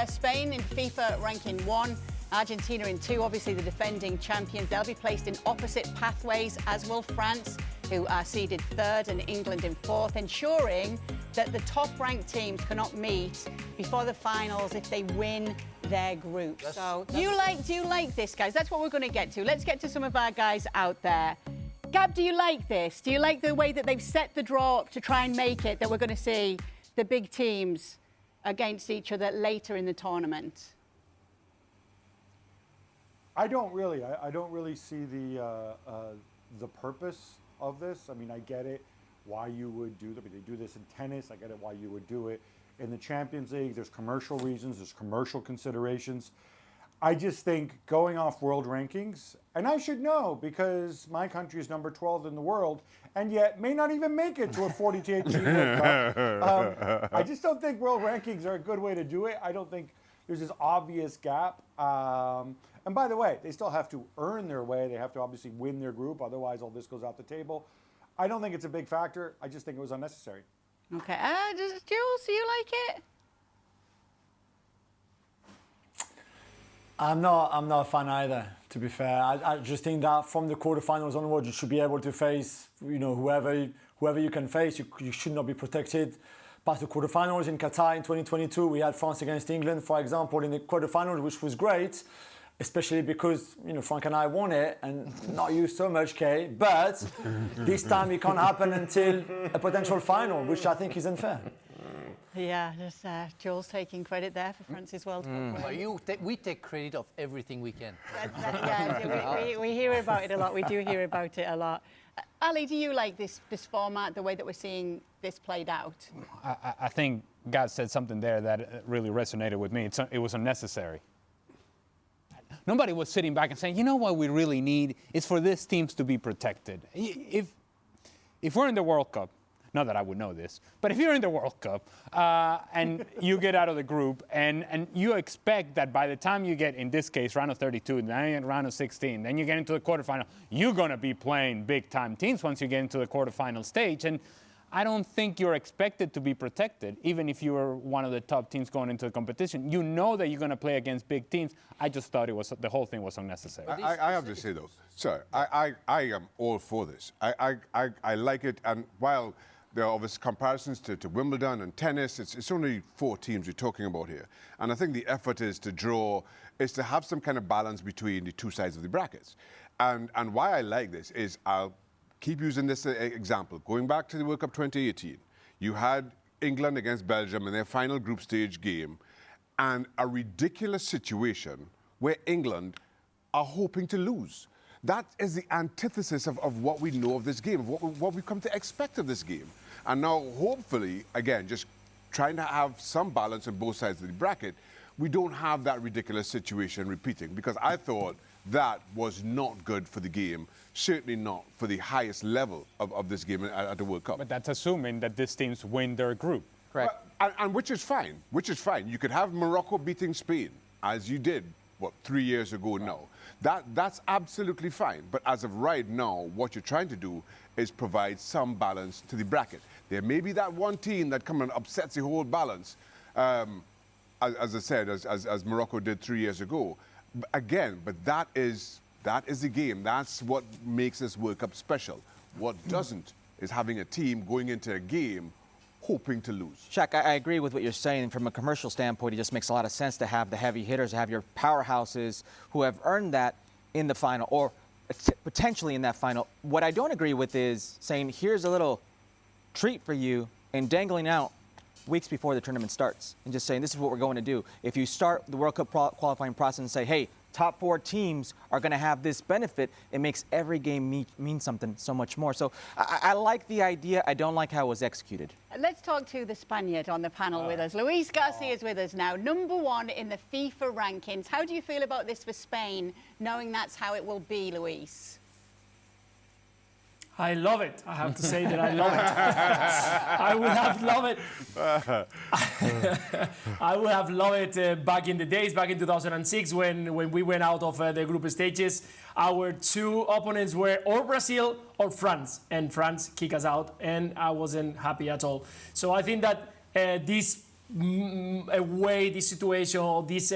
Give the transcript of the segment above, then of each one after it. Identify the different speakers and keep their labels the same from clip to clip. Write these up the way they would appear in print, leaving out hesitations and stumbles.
Speaker 1: Spain in FIFA ranking 1, Argentina in 2, obviously the defending champions. They'll be placed in opposite pathways, as will France, who are seeded 3rd, and England in 4th, ensuring that the top-ranked teams cannot meet before the finals if they win their group. So, do you like this, guys? That's what we're going to get to. Let's get to some of our guys out there. Gab, do you like this? Do you like the way that they've set the draw up to try and make it that we're going to see the big teams against each other later in the tournament?
Speaker 2: I don't really see the purpose of this. I mean, I get it, why you would do that. They do this in tennis. I get it, why you would do it in the Champions League. There's commercial reasons. There's commercial considerations. I just think going off world rankings, and I should know because my country is number 12 in the world, and yet may not even make it to a 48 team World Cup. I just don't think world rankings are a good way to do it. I don't think there's this obvious gap. And by the way, they still have to earn their way. They have to obviously win their group. Otherwise, all this goes out the table. I don't think it's a big factor. I just think it was unnecessary.
Speaker 1: Okay. Jules, do you like it?
Speaker 3: I'm not a fan either, to be fair. I just think that from the quarterfinals onwards, you should be able to face, whoever you can face. You should not be protected. Past the quarterfinals in Qatar in 2022, we had France against England, for example, in the quarterfinals, which was great, especially because Frank and I won it, and not you so much, Kay. But this time it can't happen until a potential final, which I think is unfair.
Speaker 1: Yeah, just Jules taking credit there for France's World Cup.
Speaker 4: We take credit of everything we can.
Speaker 1: We hear about it a lot. We do hear about it a lot. Ali, do you like this format, the way that we're seeing this played out?
Speaker 5: I think God said something there that really resonated with me. It was unnecessary. Nobody was sitting back and saying, you know what we really need is for these teams to be protected. If we're in the World Cup, not that I would know this, but if you're in the World Cup and you get out of the group and you expect that by the time you get, in this case, round of 32, then round of 16, then you get into the quarterfinal, you're going to be playing big-time teams once you get into the quarterfinal stage. And I don't think you're expected to be protected, even if you were one of the top teams going into the competition. You know that you're going to play against big teams. I just thought the whole thing was unnecessary.
Speaker 6: I have to say, though, sir, I am all for this. I like it, and while there are obvious comparisons to Wimbledon and tennis, it's only 4 teams we're talking about here. And I think the effort is to have some kind of balance between the 2 sides of the brackets. And why I like this is, I'll keep using this example. Going back to the World Cup 2018, you had England against Belgium in their final group stage game, and a ridiculous situation where England are hoping to lose. That is the antithesis of what we know of this game, of what we've come to expect of this game. And now, hopefully, again, just trying to have some balance on both sides of the bracket, we don't have that ridiculous situation repeating, because I thought that was not good for the game, certainly not for the highest level of this game at the World Cup.
Speaker 5: But that's assuming that these teams win their group.
Speaker 4: Correct.
Speaker 6: And which is fine, You could have Morocco beating Spain, as you did, 3 years ago now. That's absolutely fine. But as of right now, what you're trying to do is provide some balance to the bracket. There may be that one team that comes and upsets the whole balance, as I said, as Morocco did 3 years ago. Again, but that is the game. That's what makes this World Cup special. What doesn't is having a team going into a game hoping to lose.
Speaker 7: Shaq, I agree with what you're saying. From a commercial standpoint, it just makes a lot of sense to have the heavy hitters, to have your powerhouses who have earned that in the final, or potentially in that final. What I don't agree with is saying, here's a little treat for you, and dangling out weeks before the tournament starts, and just saying, this is what we're going to do. If you start the World Cup qualifying process and say, hey, top 4 teams are going to have this benefit, it makes every game mean something so much more. So I like the idea. I don't like how it was executed.
Speaker 1: Let's talk to the Spaniard on the panel with us. Luis Garcia is with us now, #1 in the FIFA rankings. How do you feel about this for Spain, knowing that's how it will be, Luis?
Speaker 8: I love it. I have to say that I love it. I would have loved it. I would have loved it back in the days, back in 2006, when we went out of the group stages. Our 2 opponents were or Brazil or France, and France kicked us out, and I wasn't happy at all. So I think that this away this situation or this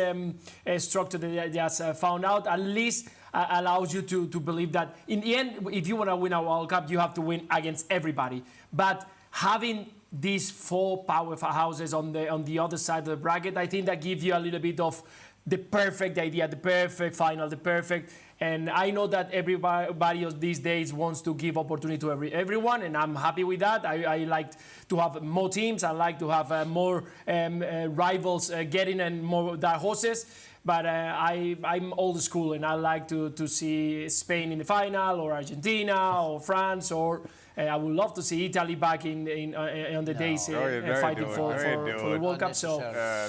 Speaker 8: structure that I just found out, at least allows you to believe that in the end, if you want to win a World Cup, you have to win against everybody. But having these 4 powerhouses on the other side of the bracket, I think that gives you a little bit of the perfect idea, the perfect final, the perfect. And I know that everybody these days wants to give opportunity to everyone, and I'm happy with that. I like to have more teams. I like to have more rivals getting and more dark horses. But I'm old school, and I like to see Spain in the final, or Argentina, or France, or I would love to see Italy back on the days fighting for the World Cup. So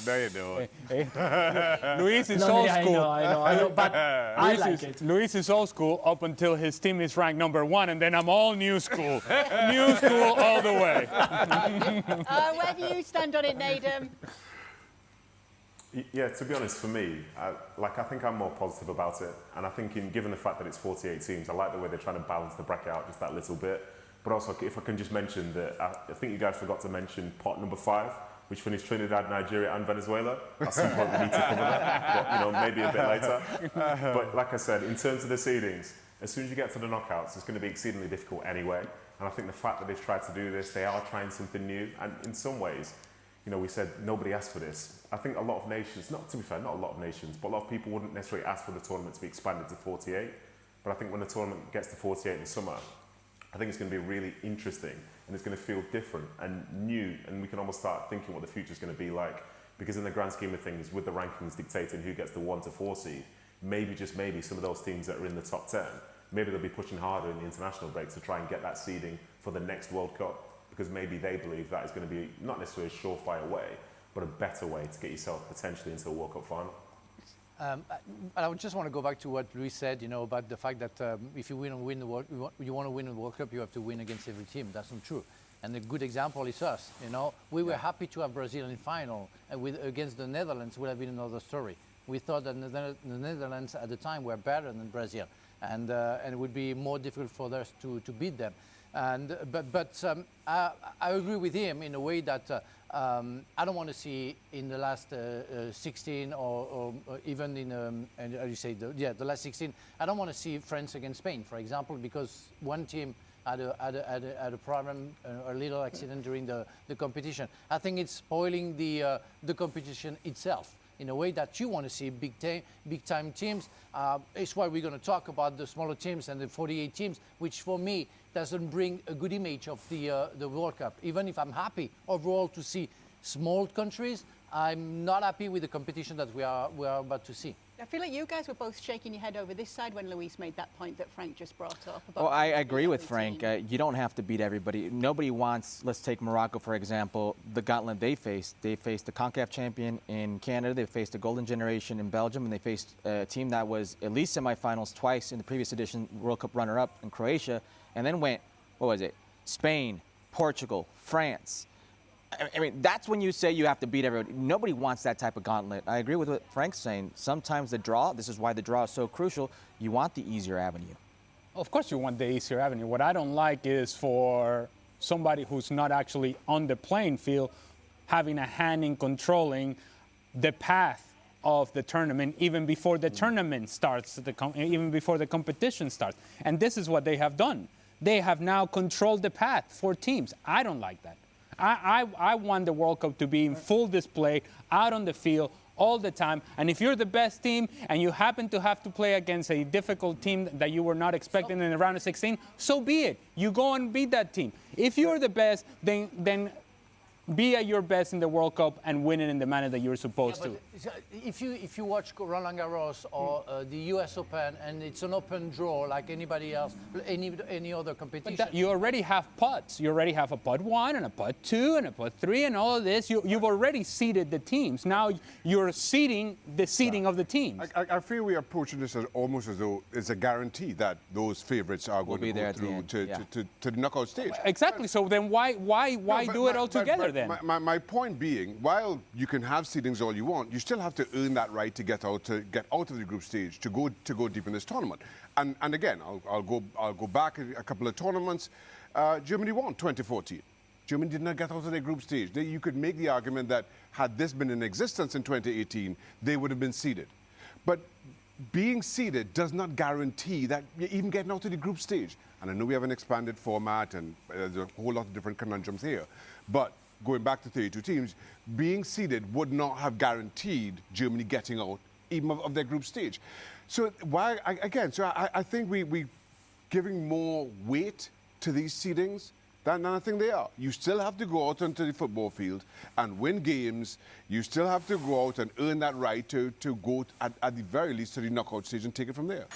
Speaker 6: there you do it.
Speaker 5: Luis is old school.
Speaker 8: I know, but I like it.
Speaker 5: Luis is old school up until his team is ranked number 1, and then I'm all new school. New school all the way.
Speaker 1: Where do you stand on it, Nadem?
Speaker 9: Yeah, to be honest, for me, I think I'm more positive about it. And I think given the fact that it's 48 teams, I like the way they're trying to balance the bracket out just that little bit. But also, if I can just mention that, I think you guys forgot to mention pot number 5, which finished Trinidad, Nigeria and Venezuela. At some point we need to cover that, but maybe a bit later. But like I said, in terms of the seedings, as soon as you get to the knockouts, it's going to be exceedingly difficult anyway. And I think the fact that they've tried to do this, they are trying something new. And in some ways, we said nobody asked for this. I think a lot of nations, to be fair, not a lot of nations, but a lot of people wouldn't necessarily ask for the tournament to be expanded to 48. But I think when the tournament gets to 48 in the summer, I think it's going to be really interesting, and it's going to feel different and new, and we can almost start thinking what the future is going to be like. Because in the grand scheme of things, with the rankings dictating who gets the 1 to 4 seed, maybe, just maybe, some of those teams that are in the top 10, maybe they'll be pushing harder in the international breaks to try and get that seeding for the next World Cup, because maybe they believe that is going to be not necessarily a surefire way, but a better way to get yourself potentially into a World Cup final.
Speaker 4: I just want to go back to what Luis said, about the fact that if you want to win the World Cup, you have to win against every team. That's not true. And a good example is us. We were happy to have Brazil in final, and against the Netherlands would have been another story. We thought that the Netherlands at the time were better than Brazil, and it would be more difficult for us to beat them. But I agree with him in a way that I don't want to see in the last 16 or even in how you say the last 16. I don't want to see France against Spain, for example, because one team had a problem, a little accident during the competition. I think it's spoiling the competition itself in a way that you want to see big time teams. It's why we're going to talk about the smaller teams and the 48 teams, which for me doesn't bring a good image of the World Cup. Even if I'm happy overall to see small countries, I'm not happy with the competition that we are about to see.
Speaker 1: I feel like you guys were both shaking your head over this side when Luis made that point that Frank just brought up.
Speaker 7: Well, I agree with Frank. You don't have to beat everybody. Nobody wants, let's take Morocco, for example, the gauntlet they faced. They faced the CONCACAF champion in Canada, they faced the Golden Generation in Belgium, and they faced a team that was at least semifinals twice in the previous edition, World Cup runner-up in Croatia, and then went, Spain, Portugal, France. I mean, that's when you say you have to beat everybody. Nobody wants that type of gauntlet. I agree with what Frank's saying. Sometimes the draw, this is why the draw is so crucial, you want the easier avenue.
Speaker 5: Of course you want the easier avenue. What I don't like is for somebody who's not actually on the playing field having a hand in controlling the path of the tournament even before the tournament starts, even before the competition starts. And this is what they have done. They have now controlled the path for teams. I don't like that. I want the World Cup to be in full display, out on the field, all the time. And if you're the best team and you happen to have to play against a difficult team that you were not expecting in the round of 16, so be it. You go and beat that team. If you're the best, then be at your best in the World Cup and win it in the manner that you're supposed to.
Speaker 4: If you watch Roland Garros or the US Open and it's an open draw like anybody else, any other competition.
Speaker 5: But you already have putts. You already have a putt 1 and a putt 2 and a putt 3 and all of this. You've already seeded the teams. Now you're seeding the seeding of the teams.
Speaker 6: I feel we're approaching this as almost as though it's a guarantee that those favourites are going to go through to the knockout stage.
Speaker 5: Exactly. So then why do it all together then?
Speaker 6: My point being, while you can have seedings all you want, you still have to earn that right to get out of the group stage to go deep in this tournament. And again, I'll go back a couple of tournaments. Germany won 2014. Germany did not get out of their group stage. You could make the argument that had this been in existence in 2018, they would have been seeded. But being seeded does not guarantee that you're even getting out of the group stage. And I know we have an expanded format and there's a whole lot of different conundrums here. But going back to 32 teams, being seeded would not have guaranteed Germany getting out even of their group stage. So I think we giving more weight to these seedings than I think they are. You still have to go out onto the football field and win games. You still have to go out and earn that right to go, at the very least, to the knockout stage and take it from there.